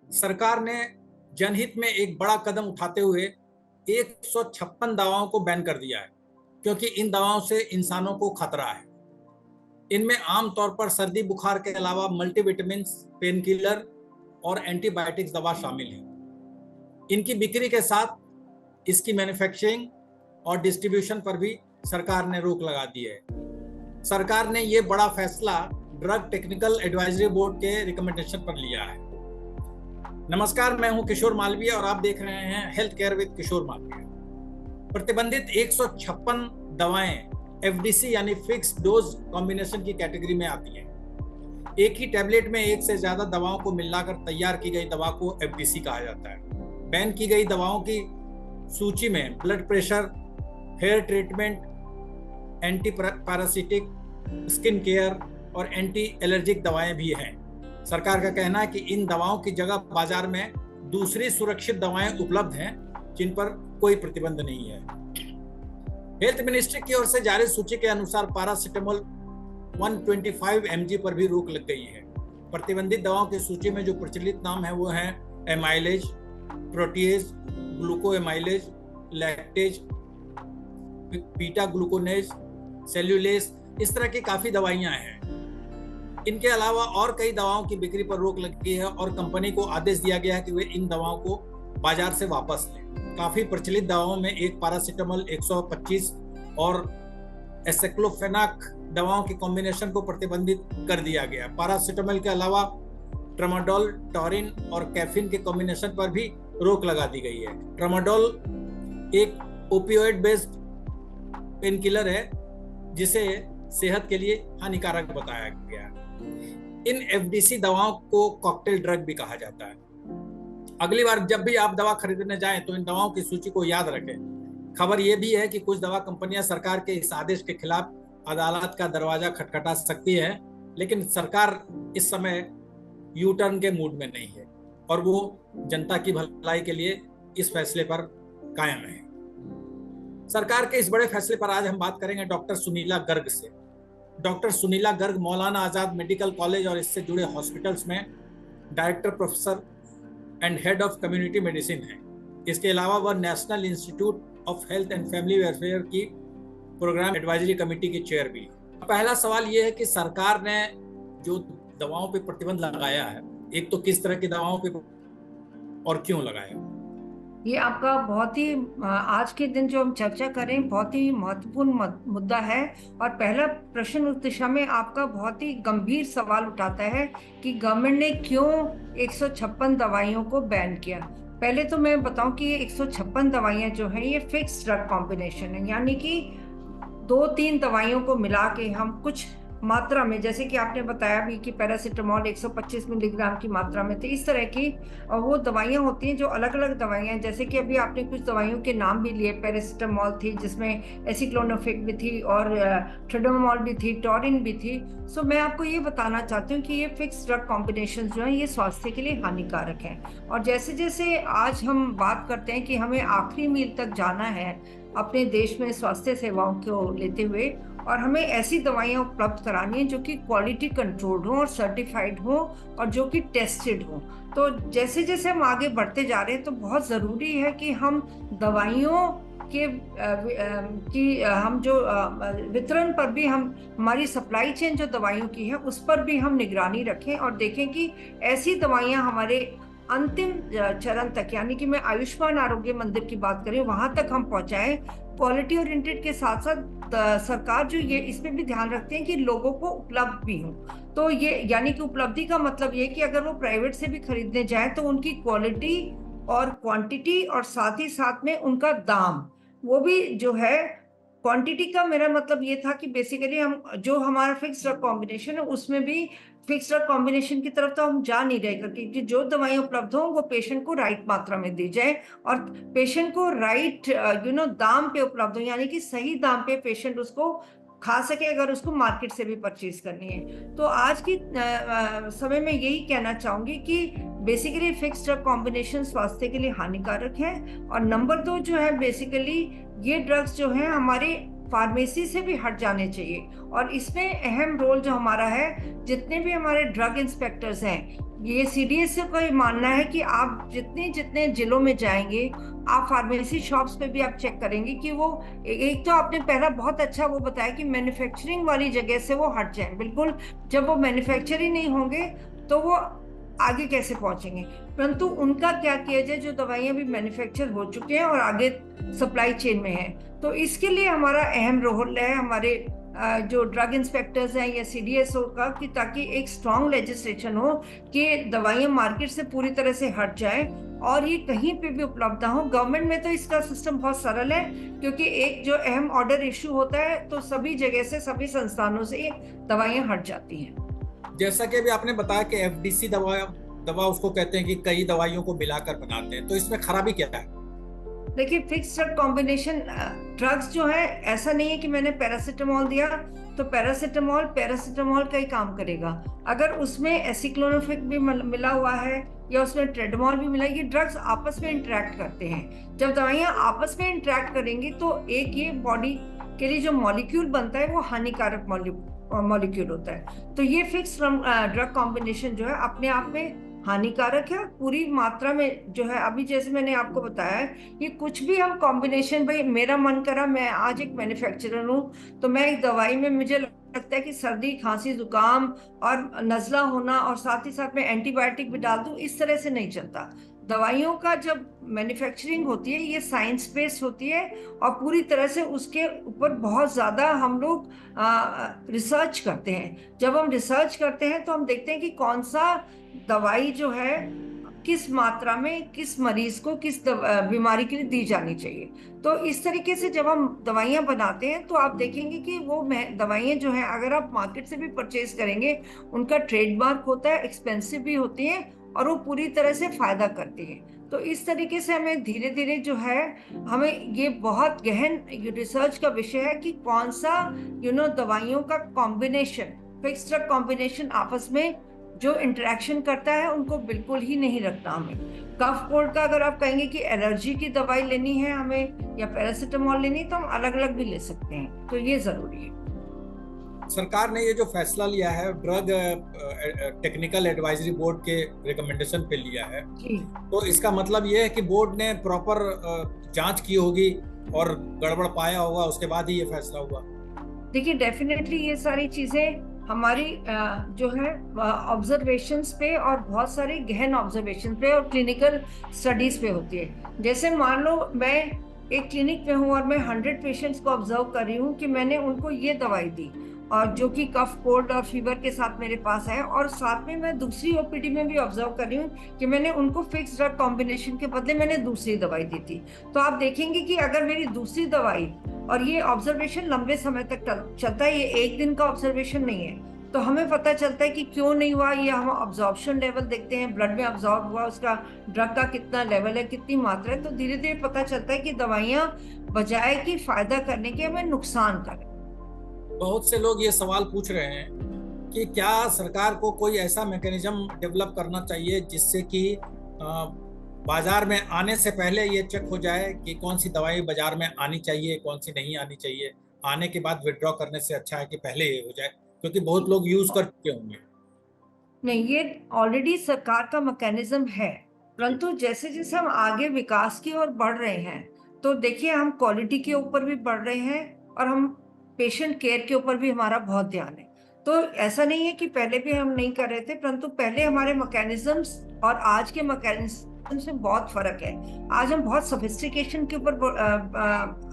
सरकार ने जनहित में एक बड़ा कदम उठाते हुए 156 दवाओं को बैन कर दिया है, क्योंकि इन दवाओं से इंसानों को खतरा है। इनमें आमतौर पर सर्दी बुखार के अलावा मल्टीविटामिन, पेन किलर और एंटीबायोटिक्स दवा शामिल है। इनकी बिक्री के साथ इसकी मैन्युफैक्चरिंग और डिस्ट्रीब्यूशन पर भी सरकार ने रोक लगा दी है। सरकार ने ये बड़ा फैसला ड्रग टेक्निकल एडवाइजरी बोर्ड के रिकमेंडेशन पर लिया है। नमस्कार, मैं हूं किशोर मालवीय और आप देख रहे हैं हेल्थ केयर विद किशोर मालवीय। प्रतिबंधित 156 दवाएं एफडीसी यानी फिक्स डोज कॉम्बिनेशन की कैटेगरी में आती हैं। एक ही टैबलेट में एक से ज्यादा दवाओं को मिलाकर तैयार की गई दवा को एफडीसी कहा जाता है। बैन की गई दवाओं की सूची में blood pressure, hair treatment, anti parasitic, skin care और एंटी एलर्जिक दवाएं भी हैं। सरकार का कहना है कि इन दवाओं की जगह बाजार में दूसरी सुरक्षित दवाएं उपलब्ध हैं जिन पर कोई प्रतिबंध नहीं है। हेल्थ मिनिस्ट्री की ओर से जारी सूची के अनुसार पैरासिटामोल 125 mg पर भी रोक लग गई है। प्रतिबंधित दवाओं की सूची में जो प्रचलित नाम है वो है amylase, protease, glucoamylase, lactase, beta glucanase, cellulase, इस तरह की काफी दवाइयां हैं। इनके अलावा और कई दवाओं की बिक्री पर रोक लगी है और कंपनी को आदेश दिया गया है कि वे इन दवाओं को बाजार से वापस लें। काफी प्रचलित दवाओं में एक पैरासिटामोल 125 और एसाइक्लोफेनाक दवाओं के कॉम्बिनेशन को प्रतिबंधित कर दिया गया। पैरासिटामोल के अलावा ट्रामाडोल, टॉरिन और कैफीन के कॉम्बिनेशन पर भी रोक लगा दी गई है। ट्रामाडोल एक ओपियोइड बेस्ड पेन किलर है जिसे सेहत के लिए हानिकारक बताया गया। इन एफडीसी दवाओं को कॉकटेल ड्रग भी कहा जाता है। अगली बार जब भी आप दवा खरीदने जाएं तो इन दवाओं की सूची को याद रखें। खबर यह भी है कि कुछ दवा कंपनियां सरकार के इस आदेश के खिलाफ अदालत का दरवाजा खटखटा सकती है, लेकिन सरकार इस समय यू टर्न के मूड में नहीं है और वो जनता की भलाई के लिए इस फैसले पर कायम है। सरकार के इस बड़े फैसले पर आज हम बात करेंगे डॉक्टर सुनीला गर्ग से। Doctor Sunila Garg Maulana Azad medical college और इससे जुड़े हॉस्पिटल्स में director, professor and head of community medicine है। इसके अलावा वह national institute of health and family welfare की प्रोग्राम एडवाइजरी कमेटी के चेयर भी। पहला सवाल यह है कि सरकार ने जो दवाओं पर प्रतिबंध लगाया है, एक तो किस तरह की दवाओं पर और क्यों लगाया? ये आपका बहुत ही आज के दिन जो हम चर्चा करें बहुत ही महत्वपूर्ण मुद्दा है और पहला प्रश्न उस दिशा में आपका बहुत ही गंभीर सवाल उठाता है कि गवर्नमेंट ने क्यों 156 दवाइयों को बैन किया। पहले तो मैं बताऊं कि ये 156 दवाइयां जो हैं ये फिक्स ड्रग कॉम्बिनेशन है, यानी कि 2-3 दवाइयों को मिला के हम कुछ मात्रा में, जैसे कि आपने बताया भी कि पैरासिटामोल 125 मिलीग्राम की मात्रा में थे, इस तरह की वो दवाइयां होती हैं जो अलग अलग दवाइयां, जैसे कि अभी आपने कुछ दवाइयों के नाम भी लिए। पैरासिटामोल थी जिसमें एसिक्लोनोफेक भी थी और ट्रेडोमोल भी थी, टॉरिन भी थी। सो मैं आपको ये बताना चाहती हूँ कि ये फिक्स ड्रग कॉम्बिनेशन जो है ये स्वास्थ्य के लिए हानिकारक है। और जैसे जैसे आज हम बात करते हैं कि हमें आखिरी मील तक जाना है अपने देश में स्वास्थ्य सेवाओं को लेते हुए, और हमें ऐसी दवाइयाँ उपलब्ध करानी है जो कि क्वालिटी कंट्रोल्ड हो और सर्टिफाइड हो और जो कि टेस्टेड हो। तो जैसे जैसे हम आगे बढ़ते जा रहे हैं तो बहुत ज़रूरी है कि हम दवाइयों के हम जो वितरण पर भी, हम हमारी सप्लाई चेन जो दवाइयों की है उस पर भी हम निगरानी रखें और देखें कि ऐसी दवाइयाँ हमारे अंतिम चरण तक, यानी कि मैं आयुष्मान आरोग्य मंदिर की बात करें, वहां तक हम पहुंचाएं। क्वालिटी ओरिएंटेड के साथ साथ सरकार जो ये इसमें भी ध्यान रखते हैं कि लोगों को उपलब्ध भी हो। तो ये यानी कि उपलब्धि का मतलब ये कि अगर वो प्राइवेट से भी खरीदने जाए तो उनकी क्वालिटी और क्वांटिटी और साथ ही साथ में उनका दाम वो भी जो है। क्वांटिटी का मेरा मतलब ये था कि बेसिकली हम जो हमारा फिक्स ड्रग कॉम्बिनेशन है उसमें भी फिक्स ड्रग कॉम्बिनेशन की तरफ तो हम जा नहीं रहे, क्योंकि जो दवाइयाँ उपलब्ध हो वो पेशेंट को राइट मात्रा में दी जाए और पेशेंट को राइट दाम पे उपलब्ध हो, यानी कि सही दाम पे पेशेंट उसको खा सके अगर उसको मार्केट से भी परचेज करनी है। तो आज की समय में यही कहना चाहूंगी कि बेसिकली फिक्स ड्रग कॉम्बिनेशन स्वास्थ्य के लिए हानिकारक है। और नंबर 2 जो है, बेसिकली ये ड्रग्स जो है हमारे फार्मेसी से भी हट जाने चाहिए। और इसमें अहम रोल जो हमारा है, जितने भी हमारे ड्रग इंस्पेक्टर्स हैं, ये सीडीएस का ये मानना है कि आप जितने जितने जिलों में जाएंगे, आप फार्मेसी शॉप्स पे भी आप चेक करेंगे कि वो, एक तो आपने पहला बहुत अच्छा वो बताया कि मैन्युफैक्चरिंग वाली जगह से वो हट जाए। बिल्कुल, जब वो मैन्युफैक्चर ही नहीं होंगे तो वो आगे कैसे पहुंचेंगे। परंतु उनका क्या किया जाए, जो दवाइयां भी मैन्युफैक्चर हो चुके हैं और आगे सप्लाई चेन में है। तो इसके लिए हमारा अहम रोल है हमारे जो ड्रग इंस्पेक्टर्स हैं या सीडीएसओ का, कि ताकि एक स्ट्रॉन्ग लेजिस्लेशन हो कि दवाइयां मार्केट से पूरी तरह से हट जाए और ये कहीं पे भी उपलब्ध ना हो। गवर्नमेंट में तो इसका सिस्टम बहुत सरल है, क्योंकि एक जो अहम ऑर्डर इश्यू होता है तो सभी जगह से, सभी संस्थानों से ये दवाइयां हट जाती हैं। जैसा कि अभी आपने बताया कि एफडीसी दवा उसको कहते हैं कि कई दवाइयों को मिलाकर बनाते हैं, तो इसमें खराबी क्या है? देखिए, फिक्स ड्रग कॉम्बिनेशन ड्रग्स जो है, ऐसा नहीं है कि मैंने पैरासिटामोल दिया तो पैरासिटामोल पैरासिटामोल का ही काम करेगा। अगर उसमें एसिक्लोनोफिक भी मिला हुआ है या उसमें ट्रेडमोल भी मिला, ये ड्रग्स आपस में इंटरेक्ट करते हैं। जब दवाइयां आपस में इंटरेक्ट करेंगी तो एक ये बॉडी के लिए जो मॉलिक्यूल बनता है वो हानिकारक मॉलिक्यूल होता है। तो ये फिक्स ड्रग कॉम्बिनेशन जो है अपने आप में हानिकारक है। पूरी मात्रा में जो है, अभी जैसे मैंने आपको बताया है, ये कुछ भी हम कॉम्बिनेशन, भाई मेरा मन करा, मैं आज एक मैन्युफैक्चरर हूँ तो मैं एक दवाई में, मुझे लगता है कि सर्दी खांसी जुकाम और नजला होना और साथ ही साथ में एंटीबायोटिक भी डाल दूं, इस तरह से नहीं चलता। दवाइयों का जब मैन्युफैक्चरिंग होती है, ये साइंस बेस्ड होती है और पूरी तरह से उसके ऊपर बहुत ज्यादा हम लोग रिसर्च करते हैं। जब हम रिसर्च करते हैं तो हम देखते हैं कि कौन सा दवाई जो है किस मात्रा में किस मरीज को किस बीमारी के लिए दी जानी चाहिए। तो इस तरीके से जब हम दवाइयां बनाते हैं तो आप देखेंगे कि वो दवाइयां जो हैं, अगर आप मार्केट से भी परचेज करेंगे, उनका ट्रेडमार्क होता है, एक्सपेंसिव भी होती है और वो पूरी तरह से फायदा करती है। तो इस तरीके से हमें धीरे धीरे जो है, हमें ये बहुत गहन रिसर्च का विषय है कि कौन सा दवाइयों का कॉम्बिनेशन, फिक्स ड्रग कॉम्बिनेशन आपस में जो इंटरेक्शन करता है उनको बिल्कुल ही नहीं रखना हमें। कफ कोल्ड का अगर आप कहेंगे कि एलर्जी की दवाई लेनी है हमें या पैरासिटामोल लेनी है, तो हम अलग अलग भी ले सकते हैं। तो ये जरूरी है। सरकार ने ये जो फैसला लिया है, ड्रग टेक्निकल एडवाइजरी बोर्ड के रिकमेंडेशन पे लिया है, तो इसका मतलब ये है कि बोर्ड ने प्रॉपर जांच की होगी और गड़बड़ पाया होगा, उसके बाद ही ये फैसला हुआ। देखिए, डेफिनेटली ये सारी चीजें हमारी जो है ऑब्जर्वेशंस पे और बहुत सारे गहन ऑब्जर्वेशन पे और क्लिनिकल स्टडीज पे होती है। जैसे मान लो मैं एक क्लिनिक में हूँ और मैं 100 पेशेंट्स को ऑब्जर्व कर रही हूँ कि मैंने उनको ये दवाई दी और जो कि कफ कोल्ड और फीवर के साथ मेरे पास है, और साथ में मैं दूसरी ओपीडी में भी ऑब्जर्व कर रही हूँ कि मैंने उनको फिक्स ड्रग कॉम्बिनेशन के बदले मैंने दूसरी दवाई दी थी। तो आप देखेंगे कि अगर मेरी दूसरी दवाई, और ये ऑब्जर्वेशन लंबे समय तक चलता है, ये एक दिन का ऑब्जर्वेशन नहीं है, तो हमें पता चलता है कि क्यों नहीं हुआ। ये हम ऑब्जॉर्प्शन लेवल देखते हैं, ब्लड में ऑब्जॉर्ब हुआ उसका ड्रग का कितना लेवल है, कितनी मात्रा है, तो धीरे धीरे पता चलता है कि दवाइयां बजाय कि फायदा करने के हमें नुकसान करें। बहुत से लोग ये सवाल पूछ रहे हैं कि क्या सरकार को कोई ऐसा मैकेनिज्म डेवलप करना चाहिए जिससे कि बाजार में आने से पहले ये चेक हो जाए कि कौन सी दवाई बाजार में आनी चाहिए, कौन सी नहीं आनी चाहिए, आने के बाद विड्रॉ करने से अच्छा है कि पहले ये हो जाए, क्योंकि बहुत लोग यूज कर चुके होंगे। नहीं, ये ऑलरेडी सरकार का मैकेनिज्म है, परंतु जैसे जैसे हम आगे विकास की ओर बढ़ रहे हैं, तो देखिए हम क्वालिटी के ऊपर भी बढ़ रहे हैं और हम पेशेंट केयर के ऊपर भी हमारा बहुत ध्यान है। तो ऐसा नहीं है कि पहले भी हम नहीं कर रहे थे, परंतु पहले हमारे मैकेनिज्म्स और आज के मैकेनिज्म से बहुत फर्क है। आज हम बहुत सोफिस्टिकेशन के ऊपर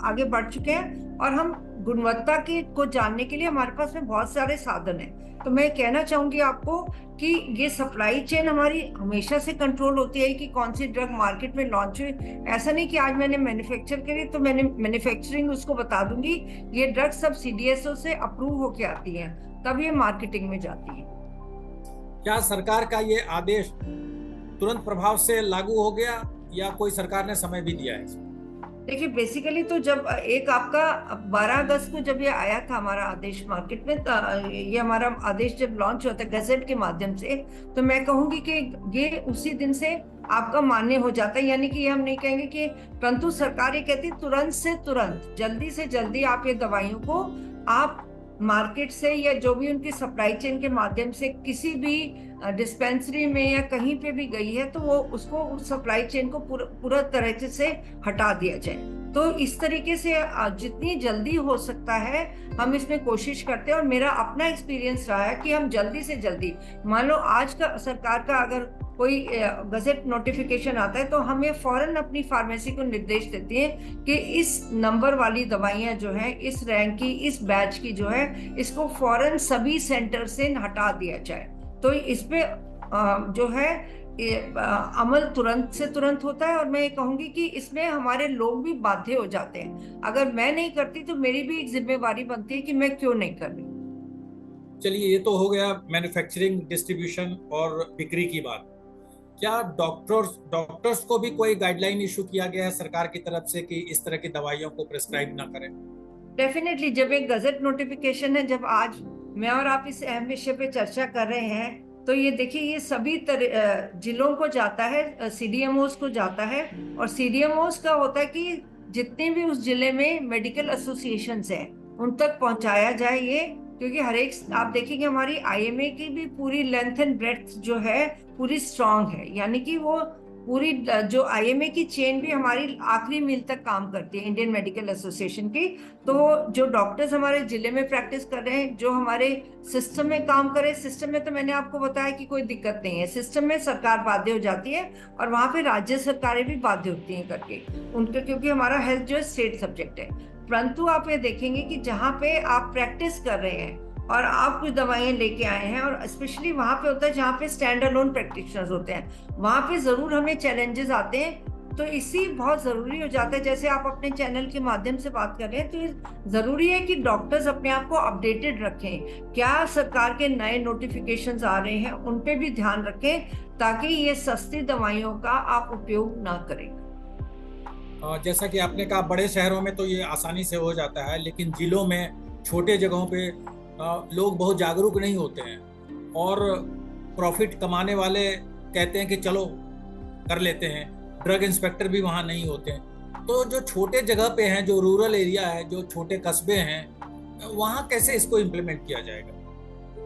आगे बढ़ चुके हैं और हम गुणवत्ता की को जानने के लिए हमारे पास में बहुत सारे साधन हैं। तो मैं कहना चाहूंगी आपको कि ये सप्लाई चेन हमारी हमेशा से कंट्रोल होती है कि कौन सी ड्रग मार्केट में लॉन्च हुई। ऐसा नहीं कि आज मैंने मैन्युफैक्चर करी तो मैंने मैन्युफैक्चरिंग उसको बता दूंगी। ये ड्रग सब सीडीएसओ से अप्रूव होके आती है, तब ये मार्केटिंग में जाती है। क्या सरकार का ये आदेश तुरंत प्रभाव से लागू हो गया या कोई सरकार ने समय भी दिया है? देखिए बेसिकली तो जब एक आपका 12 अगस्त को जब ये आया था हमारा आदेश मार्केट में, ये हमारा आदेश जब लॉन्च हुआ था गजट के माध्यम से, तो मैं कहूंगी कि ये उसी दिन से आपका मान्य हो जाता है। यानी कि ये हम नहीं कहेंगे कि, परंतु सरकार ये कहती है तुरंत से तुरंत, जल्दी से जल्दी आप ये दवाइयों को आप मार्केट से या जो भी उनकी सप्लाई चेन के माध्यम से किसी भी डिस्पेंसरी में या कहीं पे भी गई है, तो वो उसको उस सप्लाई चेन को पूरा तरह से हटा दिया जाए। तो इस तरीके से जितनी जल्दी हो सकता है हम इसमें कोशिश करते हैं। और मेरा अपना एक्सपीरियंस रहा है कि हम जल्दी से जल्दी, मान लो आज का सरकार का अगर कोई गजट नोटिफिकेशन आता है, तो हमें फौरन अपनी फार्मेसी को निर्देश देती है कि इस नंबर वाली दवाइयां जो है, इस रैंक की, इस बैच की जो है, इसको फौरन सभी सेंटर से हटा दिया जाए। तो इसमें जो है अमल तुरंत से तुरंत होता है। और मैं ये कहूंगी कि इसमें हमारे लोग भी बाध्य हो जाते हैं। अगर मैं नहीं करती तो मेरी भी एक जिम्मेवारी बनती है कि मैं क्यों नहीं कर रही। चलिए, ये तो हो गया मैन्युफैक्चरिंग, डिस्ट्रीब्यूशन और बिक्री की बात। क्या डॉक्टर्स को भी कोई गाइडलाइन इशू किया गया है सरकार की तरफ से कि इस तरह की दवाइयों को प्रिस्क्राइब ना करें? डेफिनेटली, जब एक गजट नोटिफिकेशन है, जब आज मैं और आप इस अहम विषय पे चर्चा कर रहे हैं, तो ये देखिए ये सभी जिलों को जाता है, सीडीएमओस को जाता है। और सीडीएमओस का होता है कि जितने भी उस जिले में मेडिकल एसोसिएशंस हैं उन तक पहुंचाया जाए ये। क्योंकि हर एक, आप देखेंगे हमारी आईएमए की भी पूरी लेंथ एंड ब्रेड्थ जो है पूरी स्ट्रांग है। यानी कि वो पूरी जो आईएमए की चेन भी हमारी आखिरी मील तक काम करती है, इंडियन मेडिकल एसोसिएशन की। तो जो डॉक्टर्स हमारे जिले में प्रैक्टिस कर रहे हैं, जो हमारे सिस्टम में काम करे, सिस्टम में तो मैंने आपको बताया कि कोई दिक्कत नहीं है, सिस्टम में सरकार बाध्य हो जाती है और वहां पे राज्य सरकारें भी बाध्य होती हैं करके उनके, क्योंकि हमारा हेल्थ जो है स्टेट सब्जेक्ट है। परंतु आप ये देखेंगे कि जहाँ पे आप प्रैक्टिस कर रहे हैं और आप कुछ दवाइयां लेके आए हैं, और स्पेशली वहां पे होता है जहाँ पे स्टैंड अलोन प्रैक्टिशनर्स होते हैं, वहां पे जरूर हमें चैलेंजेस आते हैं। तो इसी बहुत जरूरी हो जाता है, जैसे आप अपने चैनल के माध्यम से बात कर रहे हैं, तो जरूरी है कि डॉक्टर्स अपने आप को अपडेटेड रखें। क्या सरकार के नए नोटिफिकेशंस आ रहे हैं उन पे भी ध्यान रखें, ताकि ये सस्ती दवाइयों का आप उपयोग ना करें। जैसा कि आपने कहा, बड़े शहरों में तो ये आसानी से हो जाता है, लेकिन जिलों में, छोटे जगहों पे लोग बहुत जागरूक नहीं होते हैं और प्रॉफिट कमाने वाले कहते हैं कि चलो कर लेते हैं। ड्रग इंस्पेक्टर भी वहाँ नहीं होते हैं। तो जो छोटे जगह पे हैं, जो रूरल एरिया है, जो छोटे कस्बे हैं, वहाँ कैसे इसको इम्प्लीमेंट किया जाएगा?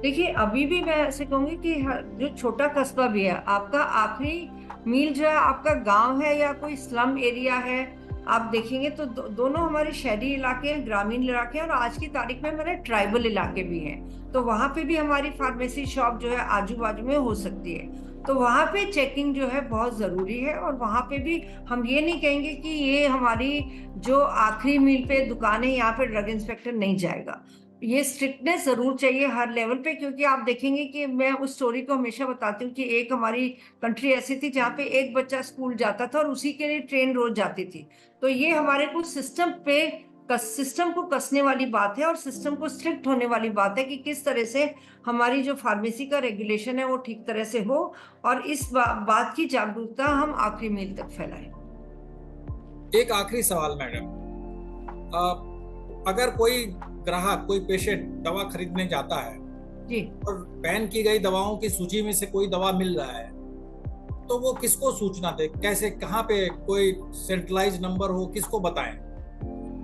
देखिए अभी भी मैं ऐसे कहूंगी कि जो छोटा कस्बा भी है, आपका आखिरी मील जो है आपका गांव है या कोई स्लम एरिया है, आप देखेंगे तो दोनों हमारे शहरी इलाके हैं, ग्रामीण इलाके हैं, और आज की तारीख में हमारे ट्राइबल इलाके भी हैं। तो वहां पे भी हमारी फार्मेसी शॉप जो है आजू बाजू में हो सकती है। तो वहां पे चेकिंग जो है बहुत जरूरी है। और वहां पे भी हम ये नहीं कहेंगे कि ये हमारी जो आखिरी मील पे दुकान है यहाँ पे ड्रग इंस्पेक्टर नहीं जाएगा। ये स्ट्रिक्टनेस जरूर चाहिए हर लेवल पे, क्योंकि आप देखेंगे कि मैं उस स्टोरी को हमेशा बताती हूँ कि एक हमारी कंट्री ऐसी थी जहाँ पे एक बच्चा स्कूल जाता था और उसी के लिए ट्रेन रोज जाती थी। तो ये हमारे कुछ सिस्टम को कसने वाली बात है और सिस्टम को स्ट्रिक्ट होने वाली बात है कि किस तरह से हमारी जो फार्मेसी का रेगुलेशन है वो ठीक तरह से हो, और इस बात की जागरूकता हम आखिरी मील तक फैलाएं। एक आखिरी सवाल मैडम, अगर कोई ग्राहक, कोई पेशेंट दवा खरीदने जाता है जी, और बैन की गई दवाओं की सूची में से कोई दवा मिल रहा है, तो वो किसको सूचना दे? कैसे, कहाँ पे कोई सेंट्रलाइज नंबर हो, किसको बताएं?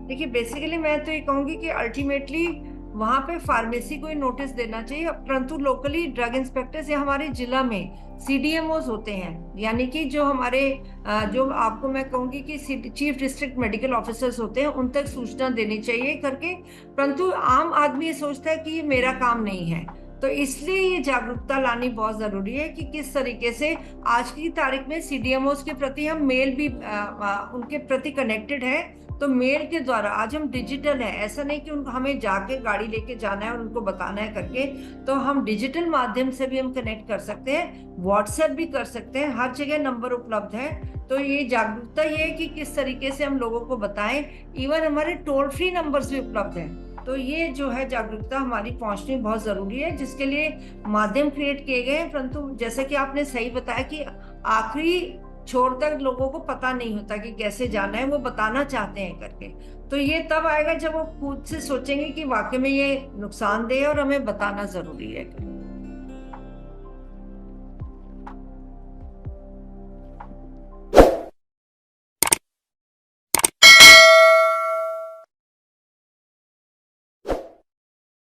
देखिए बेसिकली मैं तो ये कहूंगी कि अल्टीमेटली वहां पे फार्मेसी को ही नोटिस देना चाहिए, परंतु लोकली ड्रग इंस्पेक्टर्स या हमारे जिला में सीडीएमओस होते हैं, यानी कि जो हमारे जो आपको मैं कहूंगी कि चीफ डिस्ट्रिक्ट मेडिकल ऑफिसर्स होते हैं, उन तक सूचना देनी चाहिए करके। परंतु आम आदमी ये सोचता है कि ये मेरा काम नहीं है। तो इसलिए ये जागरूकता लानी बहुत जरूरी है कि किस तरीके से आज की तारीख में सीडीएमओस के प्रति हम मेल भी उनके प्रति कनेक्टेड है। तो मेल के द्वारा आज हम डिजिटल है, ऐसा नहीं कि उनको हमें जाके गाड़ी लेके जाना है और उनको बताना है करके। तो हम डिजिटल माध्यम से भी हम कनेक्ट कर सकते हैं, व्हाट्सएप भी कर सकते हैं, हर जगह नंबर उपलब्ध है। तो ये जागरूकता ये है कि किस तरीके से हम लोगों को बताएं। इवन हमारे टोल फ्री नंबर्स भी उपलब्ध हैं। तो ये जो है जागरूकता हमारी पहुंचनी बहुत जरूरी है, जिसके लिए माध्यम क्रिएट किए गए हैं। परंतु जैसे कि आपने सही बताया कि आखिरी छोड़कर लोगों को पता नहीं होता कि कैसे जाना है, वो बताना चाहते हैं करके। तो ये तब आएगा जब वो खुद से सोचेंगे कि वाकई में ये नुकसानदेह है और हमें बताना जरूरी है।